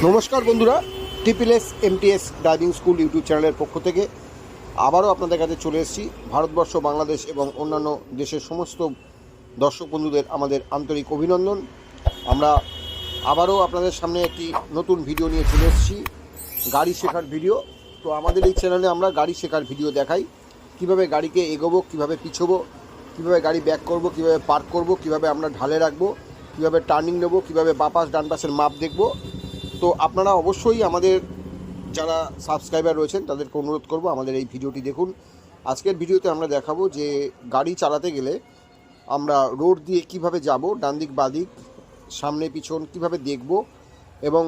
নমস্কার বন্ধুরা, TSS MTS driving school YouTube চ্যানেলের পক্ষ থেকে আবারও আপনাদের কাছে চলে এসেছি। ভারতবর্ষ, বাংলাদেশ এবং অন্যান্য দেশের সমস্ত দর্শক বন্ধুদের আমাদের আন্তরিক অভিনন্দন। আমরা আবারও আপনাদের সামনে একটি নতুন ভিডিও নিয়ে চলে এসেছি, গাড়ি শেখার ভিডিও। তো আমাদের এই চ্যানেলে আমরা গাড়ি শেখার ভিডিও দেখাই, কিভাবে গাড়িকে এগোবো, কিভাবে পিছোবো, কিভাবে গাড়ি ব্যাক করব, কিভাবে পার্ক করব, কিভাবে আমরা ঢালে রাখবো, কিভাবে টার্নিং নেবো, কিভাবে বাঁ পাশ ডান পাশের মাপ দেখব। তো আপনারা অবশ্যই আমাদের যারা সাবস্ক্রাইবার রয়েছেন তাদেরকে অনুরোধ করব আমাদের এই ভিডিওটি দেখুন। আজকের ভিডিওতে আমরা দেখাবো যে গাড়ি চালাতে গেলে আমরা রোড দিয়ে কিভাবে যাব, ডান দিক বাঁ দিক, সামনে পিছন কিভাবে দেখব, এবং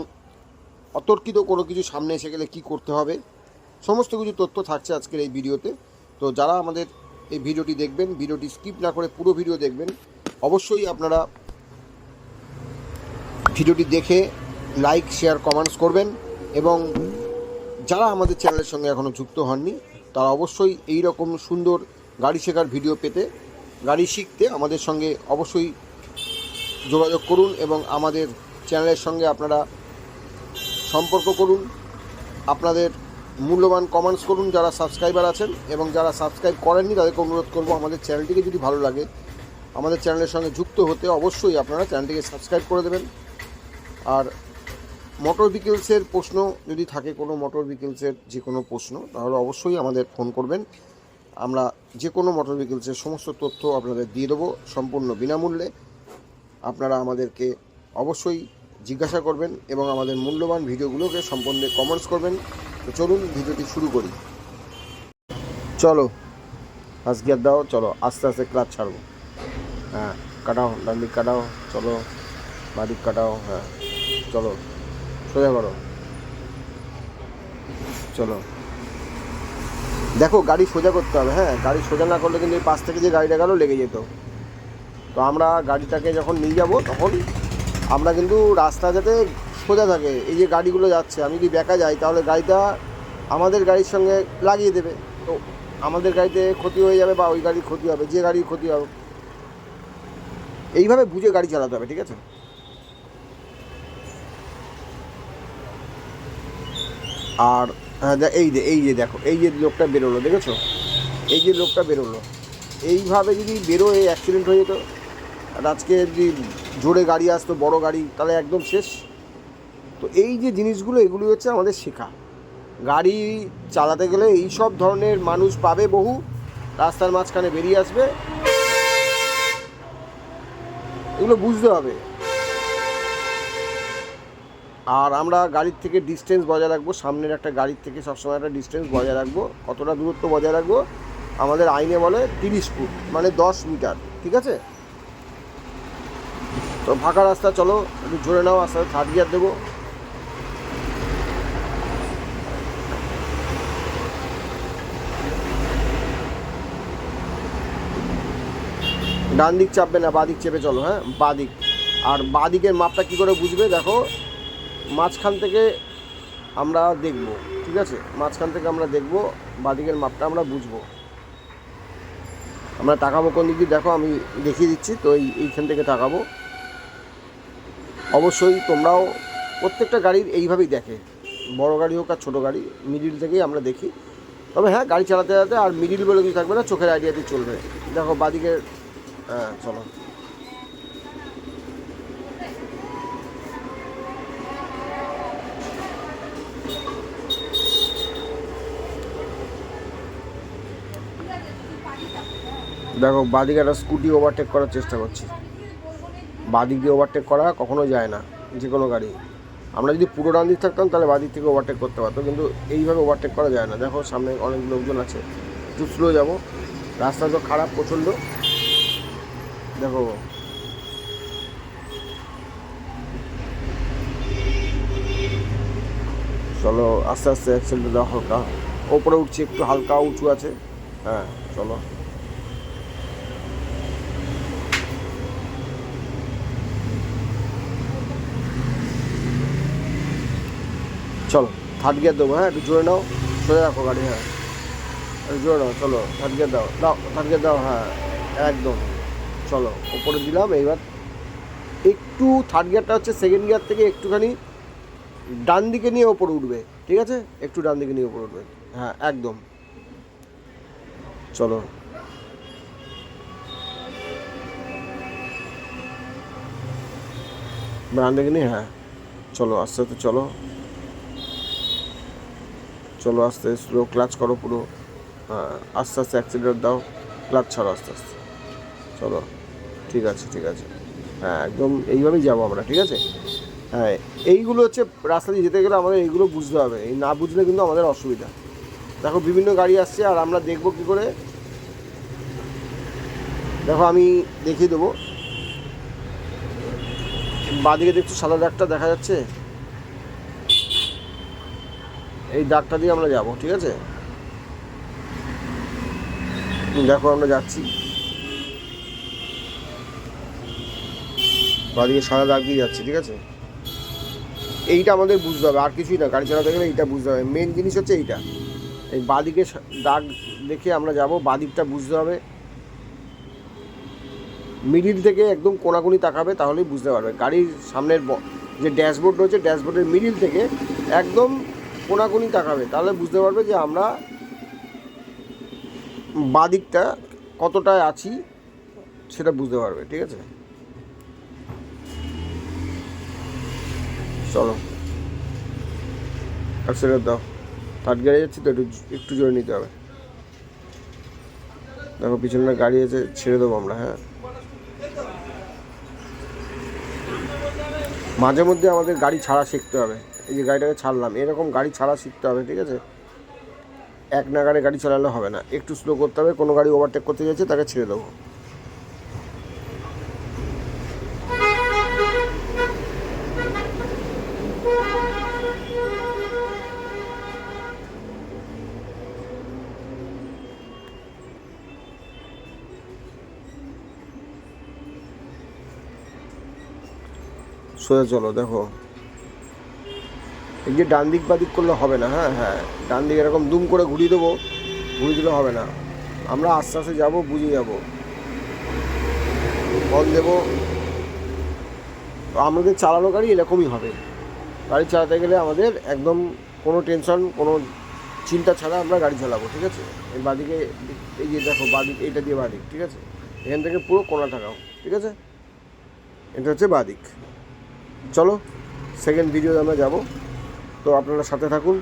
অতর্কিত কোনো কিছু সামনে এসে গেলে কি করতে হবে, সমস্ত কিছু তথ্য থাকছে আজকের এই ভিডিওতে। তো যারা আমাদের এই ভিডিওটি দেখবেন, ভিডিওটি স্কিপ না করে পুরো ভিডিও দেখবেন। অবশ্যই আপনারা ভিডিওটি দেখে লাইক, শেয়ার, কমেন্টস করবেন, এবং যারা আমাদের চ্যানেলের সঙ্গে এখনও যুক্ত হননি তারা অবশ্যই এই রকম সুন্দর গাড়ি শেখার ভিডিও পেতে, গাড়ি শিখতে আমাদের সঙ্গে অবশ্যই যোগাযোগ করুন এবং আমাদের চ্যানেলের সঙ্গে আপনারা সম্পর্ক করুন। আপনাদের মূল্যবান কমেন্টস করুন যারা সাবস্ক্রাইবার আছেন, এবং যারা সাবস্ক্রাইব করেননি তাদেরকে অনুরোধ করব আমাদের চ্যানেলটিকে যদি ভালো লাগে আমাদের চ্যানেলের সঙ্গে যুক্ত হতে অবশ্যই আপনারা চ্যানেলটিকে সাবস্ক্রাইব করে দেবেন। আর মোটর ভেহিকেলসের প্রশ্ন যদি থাকে, কোনো মোটর ভেহিকেলসের যে কোনো প্রশ্ন, তাহলে অবশ্যই আমাদের ফোন করবেন। আমরা যে কোনো মোটর ভেহিকেলসের সমস্ত তথ্য আপনাদের দিয়ে দেবো সম্পূর্ণ বিনামূল্যে। আপনারা আমাদেরকে অবশ্যই জিজ্ঞাসা করবেন এবং আমাদের মূল্যবান ভিডিওগুলোকে সম্পূর্ণ কমেন্টস করবেন। তো চলুন ভিডিওটি শুরু করি। চলো ফার্স্ট গিয়ার দাও, চলো আস্তে আস্তে ক্লাচ ছাড়বো। হ্যাঁ, কাটাও, ডান দিক কাটাও, চলো বাঁ দিক কাটাও, হ্যাঁ চলো সোজা করো, চলো। দেখো গাড়ি সোজা করতে হবে, হ্যাঁ গাড়ি সোজা না করলে কিন্তু এই পাশ থেকে যে গাড়িটা গেল লেগে যেত। তো আমরা গাড়িটাকে যখন নিয়ে যাব তখন আমরা কিন্তু রাস্তা যাতে সোজা থাকে, এই যে গাড়িগুলো যাচ্ছে, আমি যদি বেঁকা যাই তাহলে গাড়িটা আমাদের গাড়ির সঙ্গে লাগিয়ে দেবে, তো আমাদের গাড়িতে ক্ষতি হয়ে যাবে বা ওই গাড়ির ক্ষতি হবে, যে গাড়ির ক্ষতি হবে। এইভাবে বুঝে গাড়ি চালাতে হবে, ঠিক আছে? আর এই যে দেখো, এই যে লোকটা বেরোলো, দেখেছো? এই যে লোকটা বেরোলো, এইভাবে যদি বেরোয় অ্যাক্সিডেন্ট হয়ে যেত। আর আজকে যদি জোরে গাড়ি আসতো, বড় গাড়ি, তাহলে একদম শেষ। তো এই যে জিনিসগুলো, এগুলি হচ্ছে আমাদের শেখা। গাড়ি চালাতে গেলে এই সব ধরনের মানুষ পাবে বহু, রাস্তার মাঝখানে বেরিয়ে আসবে, এগুলো বুঝতে হবে। আর আমরা গাড়ির থেকে ডিস্টেন্স বজায় রাখবো, সামনের একটা গাড়ির থেকে সবসময় একটা ডিস্টেন্স বজায় রাখবো। কতটা দূরত্ব বজায় রাখবো? আমাদের আইনে বলে 30 ফুট, মানে 10 মিটার, ঠিক আছে? তো ফাঁকা রাস্তা, চলো একটু জোরে নাও, আস্তে আস্তে থার্ড গিয়ার দেবো। ডান দিক চাপবে না, বাঁ দিক চেপে চলো, হ্যাঁ বাঁ দিক। আর বাঁ দিকের মাপটা কী করে বুঝবে? দেখো, মাঝখান থেকে আমরা দেখব, ঠিক আছে? মাঝখান থেকে আমরা দেখব, বাঁ দিকের মাপটা আমরা বুঝবো। আমরা তাকাবো কোন দিক দিয়ে, দেখো আমি দেখিয়ে দিচ্ছি। তো এইখান থেকে তাকাবো। অবশ্যই তোমরাও প্রত্যেকটা গাড়ির এইভাবেই দেখে, বড় গাড়ি হোক আর ছোটো গাড়ি, মিডিল থেকেই আমরা দেখি। তবে হ্যাঁ, গাড়ি চালাতে চালাতে আর মিডিল বলে কিছু থাকবে না, চোখের আইডিয়াতে চলবে। দেখো বাদিকে, হ্যাঁ চলো। দেখো বাদিকে একটা স্কুটি ওভারটেক করার চেষ্টা করছি। বাদিক দিয়ে ওভারটেক করা কখনো যায় না যে কোনো গাড়ি। আমরা যদি পুরো ডান দিক থাকতাম তাহলে বাদিক থেকে ওভারটেক করতে পারতো, কিন্তু এইভাবে ওভারটেক করা যায় না। দেখো সামনে অনেক লোকজন আছে, একটু স্লো যাবো, রাস্তা তো খারাপ প্রচণ্ড। দেখো চলো আস্তে আস্তে অ্যাক্সিডেন্ট দাও, হালকা ওপরে উঠছি, একটু হালকা উঁচু আছে, হ্যাঁ চলো। চলো থার্ড গিয়ার দেবো, হ্যাঁ একটু জোরে নাও, সোজা রাখো গাড়ি, হ্যাঁ একটু জোরে নাও, চলো থার্ড গিয়ার দাও, দাও থার্ড গিয়ার দাও, হ্যাঁ একদম। চলো ওপরে দিলাম। এইবার একটু থার্ড গিয়ারটা হচ্ছে সেকেন্ড গিয়ার থেকে একটুখানি ডান দিকে নিয়ে ওপরে উঠবে, ঠিক আছে? একটু ডান দিকে নিয়ে ওপরে উঠবে, হ্যাঁ একদম। চলো, ডান দিকে নিয়ে, হ্যাঁ চলো আস্তে আস্তে চলো, চলো আস্তে, স্লো ক্লাচ করো পুরো, হ্যাঁ আস্তে আস্তে অ্যাক্সিলারেটর দাও, ক্লাচ ছাড়ো আস্তে আস্তে, চলো ঠিক আছে ঠিক আছে, হ্যাঁ একদম এইভাবেই যাবো আমরা, ঠিক আছে? হ্যাঁ এইগুলো হচ্ছে রাস্তা দিয়ে যেতে গেলে আমাদের এইগুলো বুঝতে হবে, এই না বুঝলে কিন্তু আমাদের অসুবিধা। দেখো বিভিন্ন গাড়ি আসছে আর আমরা দেখবো কী করে, দেখো আমি দেখিয়ে দেবো, বাঁদিকে দেখছো সাদা দাগটা দেখা যাচ্ছে, এই দাগটা দিয়ে আমরা যাব, ঠিক আছে? দেখো আমরা যাচ্ছি, বাঁদিকে সাদা দাগ দিয়ে যাচ্ছি, ঠিক আছে? এইটা আমাদের বুঝতে হবে, আর কিছুই না, গাড়ি চালাতে গেলে এইটা বুঝতে হবে, মেন জিনিস হচ্ছে এইটা, এই বাঁদিকে দাগ দেখে আমরা যাব, বাঁদিকটা বুঝতে হবে, মিডিল থেকে একদম কোনাকুনি তাকাবে, তাহলেই বুঝতে পারবে। গাড়ির সামনের যে ড্যাশবোর্ড রয়েছে, ড্যাশবোর্ডের মিডিল থেকে একদম কোনাকুনি তাকাবে, তাহলে বুঝতে পারবে যে আমরা বাঁদিকটা কতটায় আছি সেটা বুঝতে পারবে, ঠিক আছে? চলো অ্যাক্সিলারেটর দাও, থার্ড গিয়ারে যাচ্ছি তো, একটু জোরে নিতে হবে। দেখো পিছনে গাড়ি আছে, ছেড়ে দেবো আমরা, হ্যাঁ মাঝে মধ্যে আমাদের গাড়ি ছাড়া শিখতে হবে, এই যে গাড়িটাকে ছাড়লাম, এরকম গাড়ি ছাড়া শিখতে হবে, ঠিক আছে? এক নাগাড়ে গাড়ি চালালে হবে না, একটু স্লো করতে হবে, কোনো গাড়ি ওভারটেক করতে যাচ্ছে তাকে ছেড়ে দেবো। সোজা চলো, দেখো এই যে ডান দিক বাদিক করলে হবে না, হ্যাঁ হ্যাঁ ডান দিকে এরকম দুম করে ঘুরিয়ে দেবো, ঘুরিয়ে দিলে হবে না, আমরা আস্তে আস্তে যাবো, বুঝে যাবো, বল দেবো। তো আমাদের চালানো গাড়ি এরকমই হবে, গাড়ি চালাতে গেলে আমাদের একদম কোনো টেনশন, কোনো চিন্তা ছাড়া আমরা গাড়ি চালাবো, ঠিক আছে? এই বাদিকে, এই যে দেখো বাদিক, এইটা দিয়ে বাদিক, ঠিক আছে? এখান থেকে পুরো কোনা টাকাও, ঠিক আছে? এটা হচ্ছে বাদিক। চলো সেকেন্ড ভিডিওতে আমরা যাব, তো আপনারা সাথে থাকুন।